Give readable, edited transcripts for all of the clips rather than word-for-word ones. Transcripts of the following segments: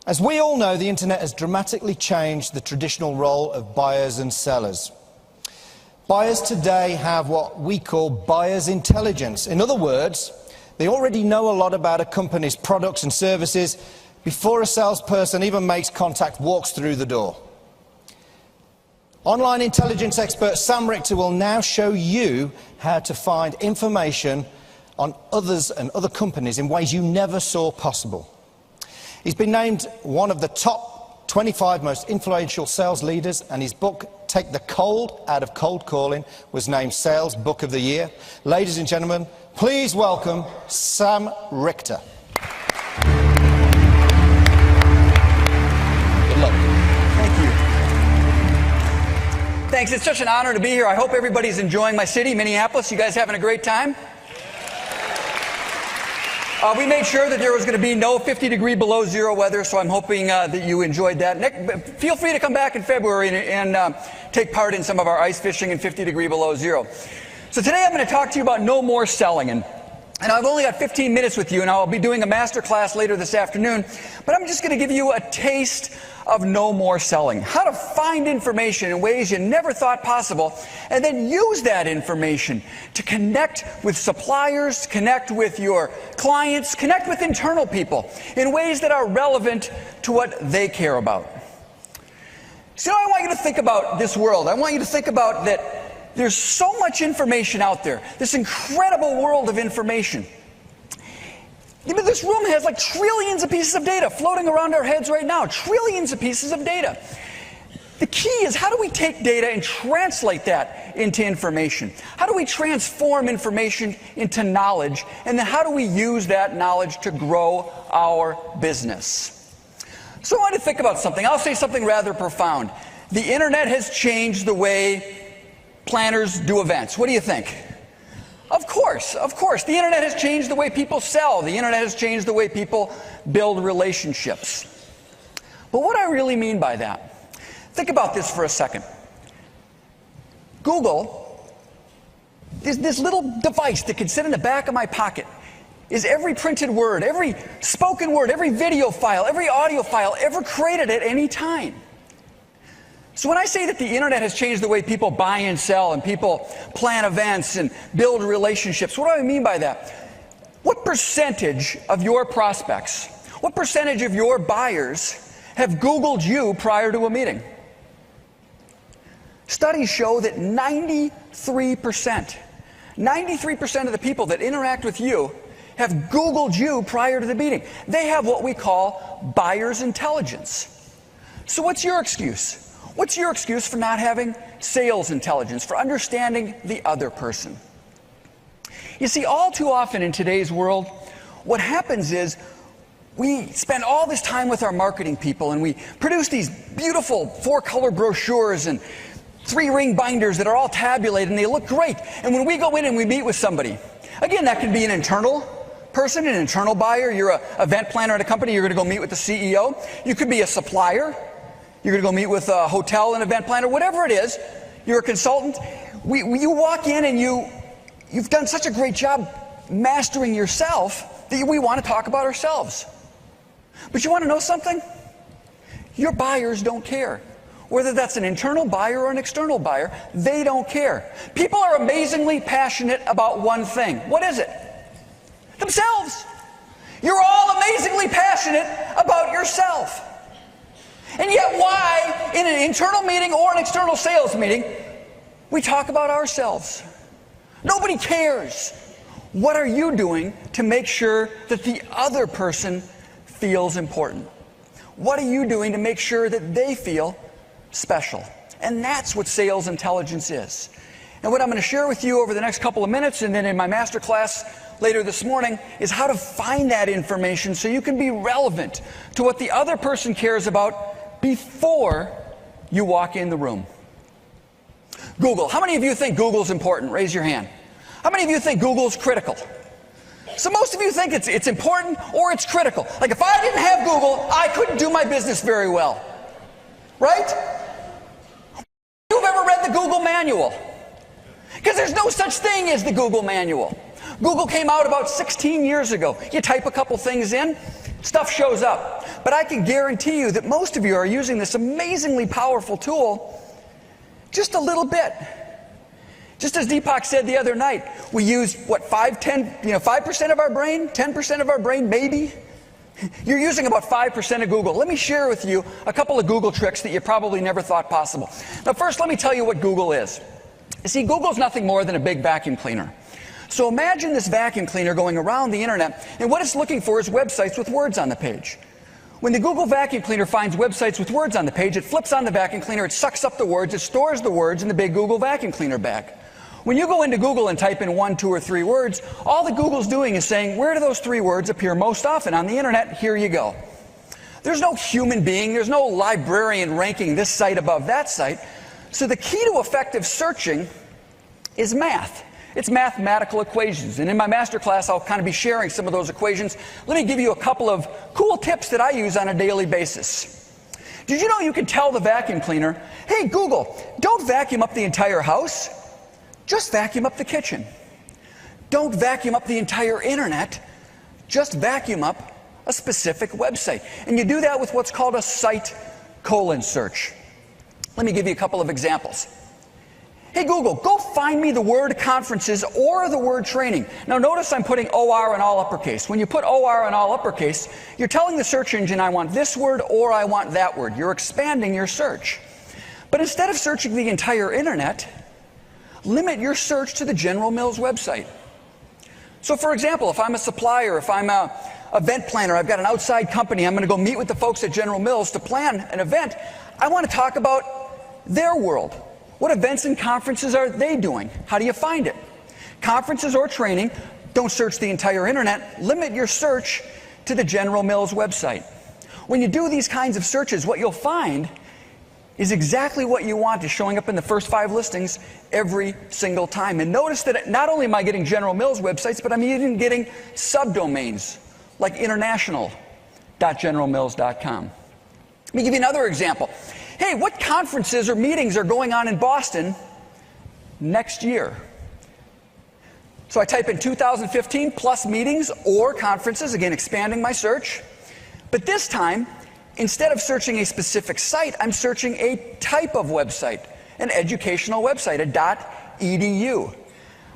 As we all know, the internet has dramatically changed the traditional role of buyers and sellers. Buyers today have what we call buyer's intelligence. In other words, they already know a lot about a company's products and services before a salesperson even makes contact, walks through the door. Online intelligence expert Sam Richter will now show you how to find information on others and other companies in ways you never saw possible. He's been named one of the top 25 most influential sales leaders, and his book, Take the Cold Out of Cold Calling, was named Sales Book of the Year. Ladies and gentlemen, please welcome Sam Richter. Good luck. Thank you. Thanks. It's such an honor to be here. I hope everybody's enjoying my city, Minneapolis. You guys having a great time? We made sure that there was going to be no 50-degree below zero weather, so I'm hoping that you enjoyed that. Nick, feel free to come back in February and take part in some of our ice fishing in 50-degree below zero. So today I'm going to talk to you about no more selling. And I've only got 15 minutes with you, and I'll be doing a master class later this afternoon. But I'm just going to give you a taste of no more selling. How to find information in ways you never thought possible, and then use that information to connect with suppliers, connect with your clients, connect with internal people in ways that are relevant to what they care about. So I want you to think about this world. I want you to think about that there's so much information out there, this incredible world of information. This room has like trillions of pieces of data floating around our heads right now, trillions of pieces of data. The key is, how do we take data and translate that into information? How do we transform information into knowledge? And then how do we use that knowledge to grow our business? So I want to think about something. I'll say something rather profound. The internet has changed the way planners do events. What do you think? Of course. The internet has changed the way people sell. The internet has changed the way people build relationships. But what I really mean by that, think about this for a second. Google, this little device that can sit in the back of my pocket, is every printed word, every spoken word, every video file, every audio file ever created at any time. So when I say that the internet has changed the way people buy and sell and people plan events and build relationships, what do I mean by that? What percentage of your prospects, what percentage of your buyers have Googled you prior to a meeting? Studies show that 93% of the people that interact with you have Googled you prior to the meeting. They have what we call buyer's intelligence. So what's your excuse? What's your excuse for not having sales intelligence, for understanding the other person? You see, all too often in today's world, what happens is we spend all this time with our marketing people, and we produce these beautiful 4-color brochures and 3-ring binders that are all tabulated, and they look great. And when we go in and we meet with somebody, again, that can be an internal person, an internal buyer. You're an event planner at a company, you're going to go meet with the CEO. You could be a supplier. You're going to go meet with a hotel and event planner, whatever it is. You're a consultant. You walk in and you've done such a great job mastering yourself that we want to talk about ourselves. But you want to know something? Your buyers don't care. Whether that's an internal buyer or an external buyer, they don't care. People are amazingly passionate about one thing. What is it? Themselves. You're all amazingly passionate about yourself. And yet why, in an internal meeting or an external sales meeting, we talk about ourselves? Nobody cares. What are you doing to make sure that the other person feels important? What are you doing to make sure that they feel special? And that's what sales intelligence is. And what I'm going to share with you over the next couple of minutes, and then in my master class later this morning, is how to find that information so you can be relevant to what the other person cares about before you walk in the room. Google. How many of you think Google's important? Raise your hand. How many of you think Google's critical? So most of you think it's important or it's critical. Like, if I didn't have Google, I couldn't do my business very well. Right? You've ever read the Google manual? Because there's no such thing as the Google manual. Google came out about 16 years ago. You type a couple things in, Stuff shows up. But I can guarantee you that most of you are using this amazingly powerful tool just a little bit. Just as Deepak said the other night, we use, what, 5% of our brain, 10% of our brain, maybe? You're using about 5% of Google. Let me share with you a couple of Google tricks that you probably never thought possible. Now, first, let me tell you what Google is. You see, Google's nothing more than a big vacuum cleaner. So imagine this vacuum cleaner going around the internet, and what it's looking for is websites with words on the page. When the Google vacuum cleaner finds websites with words on the page, it flips on the vacuum cleaner, it sucks up the words, it stores the words in the big Google vacuum cleaner bag. When you go into Google and type in 1, 2, or 3 words, all that Google's doing is saying, where do those 3 words appear most often on the internet? Here you go. There's no human being, there's no librarian ranking this site above that site. So the key to effective searching is math. It's mathematical equations. And in my masterclass, I'll kind of be sharing some of those equations. Let me give you a couple of cool tips that I use on a daily basis. Did you know you can tell the vacuum cleaner, hey, Google, don't vacuum up the entire house. Just vacuum up the kitchen. Don't vacuum up the entire internet. Just vacuum up a specific website. And you do that with what's called a site colon search. Let me give you a couple of examples. Hey Google, go find me the word conferences or the word training. Now notice I'm putting OR in all uppercase. When you put OR in all uppercase, you're telling the search engine I want this word or I want that word. You're expanding your search. But instead of searching the entire internet, limit your search to the General Mills website. So for example, if I'm a supplier, if I'm an event planner, I've got an outside company, I'm going to go meet with the folks at General Mills to plan an event, I want to talk about their world. What events and conferences are they doing? How do you find it? Conferences or training, don't search the entire internet, limit your search to the General Mills website. When you do these kinds of searches, what you'll find is exactly what you want is showing up in the first 5 listings every single time. And notice that not only am I getting General Mills websites, but I'm even getting subdomains like international.generalmills.com. Let me give you another example. Hey, what conferences or meetings are going on in Boston next year? So I type in 2015 plus meetings or conferences, again expanding my search. But this time, instead of searching a specific site, I'm searching a type of website, an educational website, a .edu.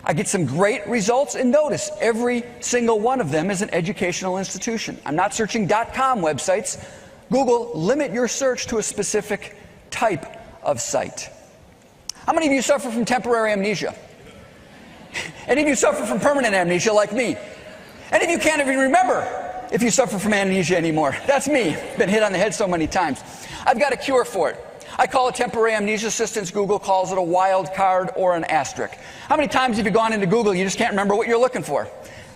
I get some great results, and notice every single one of them is an educational institution. I'm not searching .com websites. Google, limit your search to a specific type of site. How many of you suffer from temporary amnesia? Any of you suffer from permanent amnesia like me? Any of you can't even remember if you suffer from amnesia anymore? That's me. Been hit on the head so many times. I've got a cure for it. I call it temporary amnesia assistance. Google calls it a wild card or an asterisk. How many times have you gone into Google and you just can't remember what you're looking for?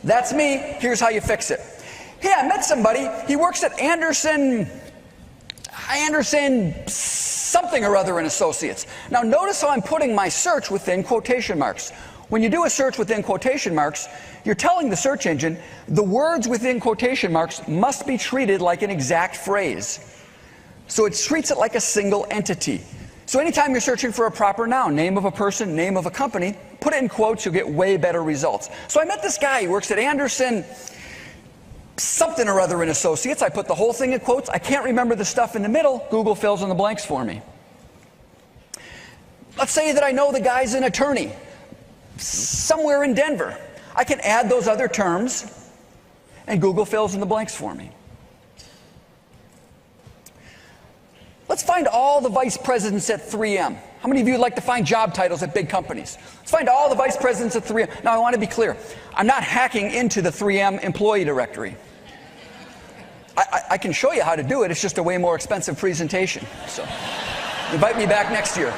That's me. Here's how you fix it. Hey, I met somebody. He works at Anderson something or other and Associates. Now notice how I'm putting my search within quotation marks. When you do a search within quotation marks, you're telling the search engine the words within quotation marks must be treated like an exact phrase. So it treats it like a single entity. So anytime you're searching for a proper noun, name of a person, name of a company, put it in quotes, you'll get way better results. So I met this guy, he works at Anderson something or other and Associates. I put the whole thing in quotes. I can't remember the stuff in the middle. Google fills in the blanks for me. Let's say that I know the guy's an attorney somewhere in Denver. I can add those other terms and Google fills in the blanks for me. Let's find all the vice presidents at 3M. How many of you would like to find job titles at big companies? Let's find all the vice presidents at 3M. Now I want to be clear. I'm not hacking into the 3M employee directory. I can show you how to do it. It's just a way more expensive presentation. So invite me back next year.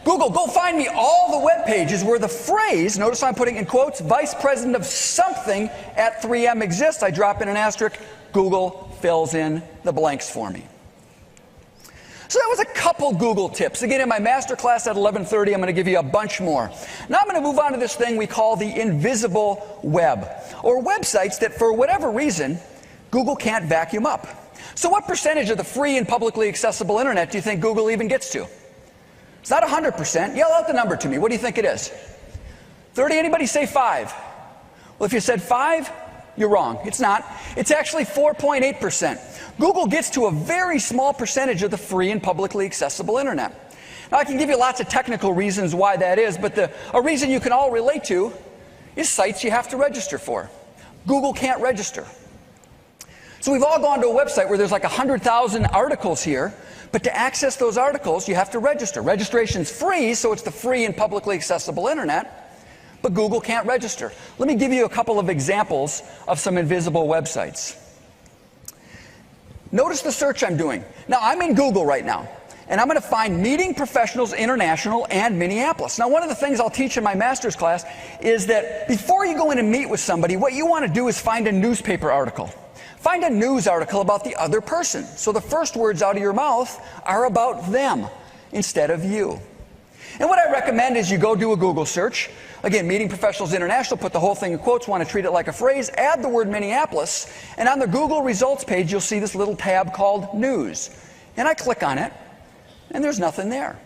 Google, go find me all the web pages where the phrase, notice I'm putting in quotes, vice president of something at 3M exists. I drop in an asterisk. Google fills in the blanks for me. So that was a couple Google tips. Again, in my masterclass at 11:30, I'm going to give you a bunch more. Now I'm going to move on to this thing we call the invisible web, or websites that for whatever reason, Google can't vacuum up. So what percentage of the free and publicly accessible internet do you think Google even gets to? It's not 100%. Yell out the number to me. What do you think it is? 30? Anybody say 5? Well, if you said 5, You're wrong. It's not. It's actually 4.8%. Google gets to a very small percentage of the free and publicly accessible internet. Now, I can give you lots of technical reasons why that is, but a reason you can all relate to is sites you have to register for. Google can't register. So we've all gone to a website where there's like 100,000 articles here, but to access those articles, you have to register. Registration's free, so it's the free and publicly accessible internet, but Google can't register. Let me give you a couple of examples of some invisible websites. Notice the search I'm doing. Now, I'm in Google right now, and I'm going to find Meeting Professionals International and Minneapolis. Now, one of the things I'll teach in my master's class is that before you go in and meet with somebody, what you want to do is find a newspaper article. Find a news article about the other person, so the first words out of your mouth are about them instead of you. And what I recommend is you go do a Google search. Again, Meeting Professionals International, put the whole thing in quotes, want to treat it like a phrase, add the word Minneapolis, and on the Google results page, you'll see this little tab called News. And I click on it, and there's nothing there.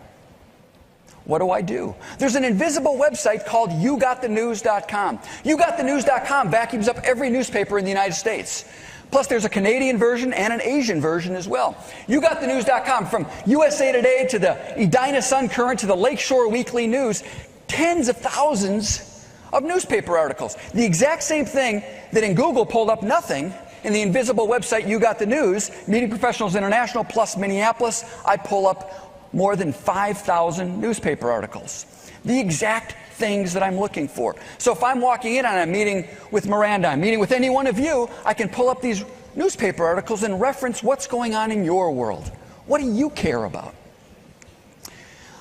What do? There's an invisible website called YouGotTheNews.com. YouGotTheNews.com vacuums up every newspaper in the United States. Plus, there's a Canadian version and an Asian version as well. YouGotTheNews.com, from USA Today to the Edina Sun Current to the Lakeshore Weekly News, tens of thousands of newspaper articles. The exact same thing that in Google pulled up nothing, in the invisible website You Got the News, Meeting Professionals International plus Minneapolis, I pull up more than 5,000 newspaper articles. The exact things that I'm looking for. So if I'm walking in and I'm meeting with Miranda, I'm meeting with any one of you, I can pull up these newspaper articles and reference what's going on in your world. What do you care about?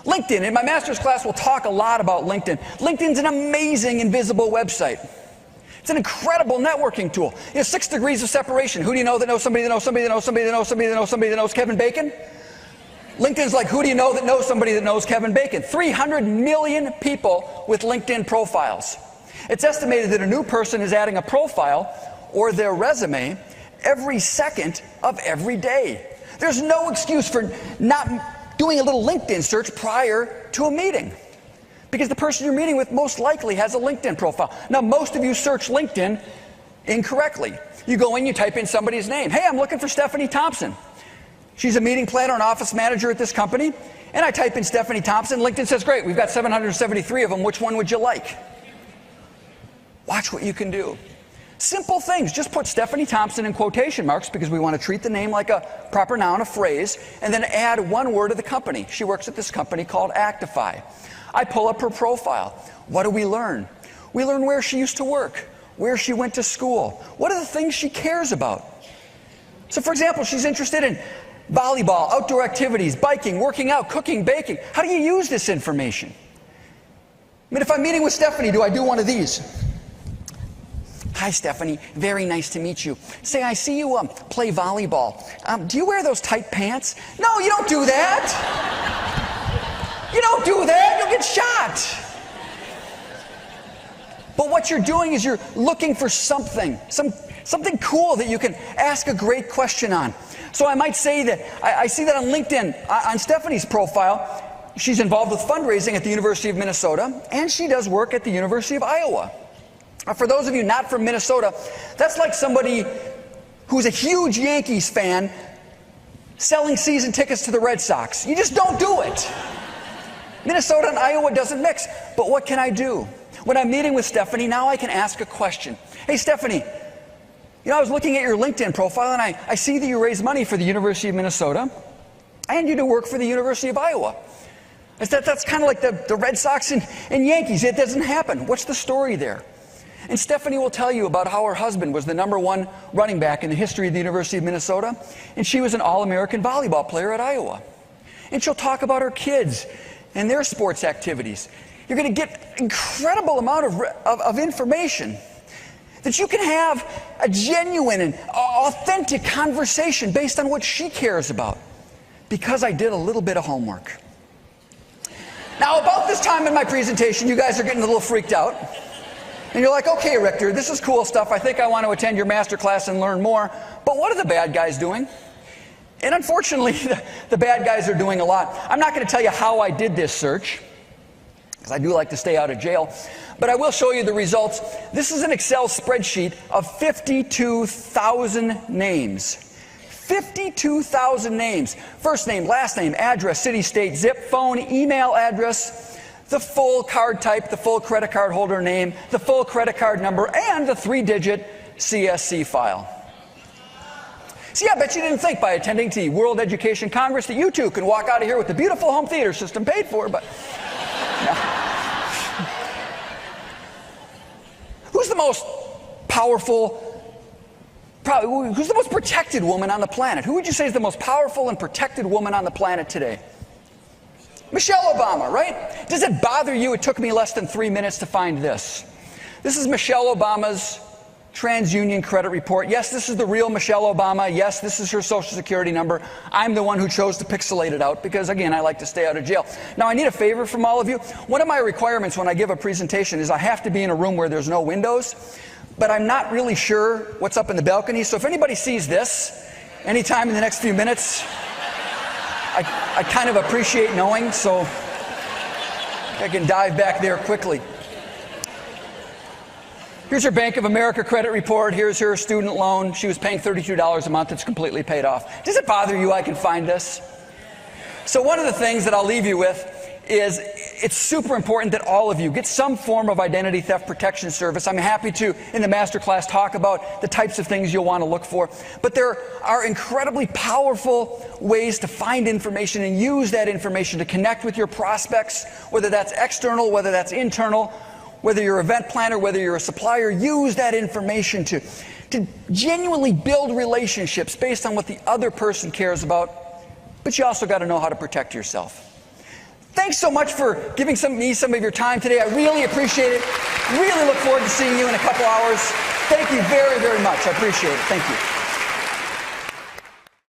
LinkedIn. In my master's class, we'll talk a lot about LinkedIn. LinkedIn's an amazing invisible website. It's an incredible networking tool. 6 degrees of separation. Who do you know that knows somebody that knows somebody that knows somebody that knows somebody that knows somebody that knows Kevin Bacon? LinkedIn's like, who do you know that knows somebody that knows Kevin Bacon? 300 million people with LinkedIn profiles. It's estimated that a new person is adding a profile or their resume every second of every day. There's no excuse for not doing a little LinkedIn search prior to a meeting, because the person you're meeting with most likely has a LinkedIn profile. Now, most of you search LinkedIn incorrectly. You go in, you type in somebody's name. Hey, I'm looking for Stephanie Thompson. She's a meeting planner and office manager at this company. And I type in Stephanie Thompson. LinkedIn says, great, we've got 773 of them. Which one would you like? Watch what you can do. Simple things. Just put Stephanie Thompson in quotation marks, because we want to treat the name like a proper noun, a phrase, and then add one word of the company. She works at this company called Actify. I pull up her profile. What do we learn? We learn where she used to work, where she went to school. What are the things she cares about? So, for example, she's interested in volleyball, outdoor activities, biking, working out, cooking, baking. How do you use this information? I mean, if I'm meeting with Stephanie, do I do one of these? Hi, Stephanie. Very nice to meet you. Say, I see you play volleyball. Do you wear those tight pants? No, you don't do that. You don't do that. You'll get shot. But what you're doing is you're looking for something cool that you can ask a great question on. So I might say that I see that on LinkedIn, on Stephanie's profile, she's involved with fundraising at the University of Minnesota, and she does work at the University of Iowa. For those of you not from Minnesota, that's like somebody who's a huge Yankees fan selling season tickets to the Red Sox. You just don't do it. Minnesota and Iowa doesn't mix. But what can I do? When I'm meeting with Stephanie, now I can ask a question. Hey, Stephanie, I was looking at your LinkedIn profile, and I see that you raise money for the University of Minnesota, and you do work for the University of Iowa. That's kind of like the Red Sox and Yankees. It doesn't happen. What's the story there? And Stephanie will tell you about how her husband was the #1 running back in the history of the University of Minnesota, and she was an All-American volleyball player at Iowa. And she'll talk about her kids and their sports activities. You're going to get an incredible amount of information that you can have a genuine and authentic conversation based on what she cares about, because I did a little bit of homework. Now, about this time in my presentation, you guys are getting a little freaked out. And you're like, okay, Richter, this is cool stuff. I think I want to attend your master class and learn more. But what are the bad guys doing? And unfortunately, the bad guys are doing a lot. I'm not going to tell you how I did this search, because I do like to stay out of jail. But I will show you the results. This is an Excel spreadsheet of 52,000 names. 52,000 names. First name, last name, address, city, state, zip, phone, email address, the full card type, the full credit card holder name, the full credit card number, and the 3-digit CSC file. See, I bet you didn't think by attending the World Education Congress that you too can walk out of here with the beautiful home theater system paid for, but no. Who's the most powerful, who's the most protected woman on the planet? Who would you say is the most powerful and protected woman on the planet today? Michelle Obama, right? Does it bother you? It took me less than 3 minutes to find this. This is Michelle Obama's TransUnion credit report. Yes, this is the real Michelle Obama. Yes, this is her social security number. I'm the one who chose to pixelate it out because, again, I like to stay out of jail. Now, I need a favor from all of you. One of my requirements when I give a presentation is I have to be in a room where there's no windows, but I'm not really sure what's up in the balcony. So if anybody sees this anytime in the next few minutes, I kind of appreciate knowing, so I can dive back there quickly. Here's her Bank of America credit report. Here's her student loan. She was paying $32 a month. It's completely paid off. Does it bother you I can find this? So one of the things that I'll leave you with is it's super important that all of you get some form of identity theft protection service. I'm happy to, in the masterclass, talk about the types of things you'll want to look for. But there are incredibly powerful ways to find information and use that information to connect with your prospects, whether that's external, whether that's internal, whether you're an event planner, whether you're a supplier. Use that information to genuinely build relationships based on what the other person cares about. But you also got to know how to protect yourself. Thanks so much for giving me some of your time today. I really appreciate it. Really look forward to seeing you in a couple hours. Thank you very, very much. I appreciate it. Thank you.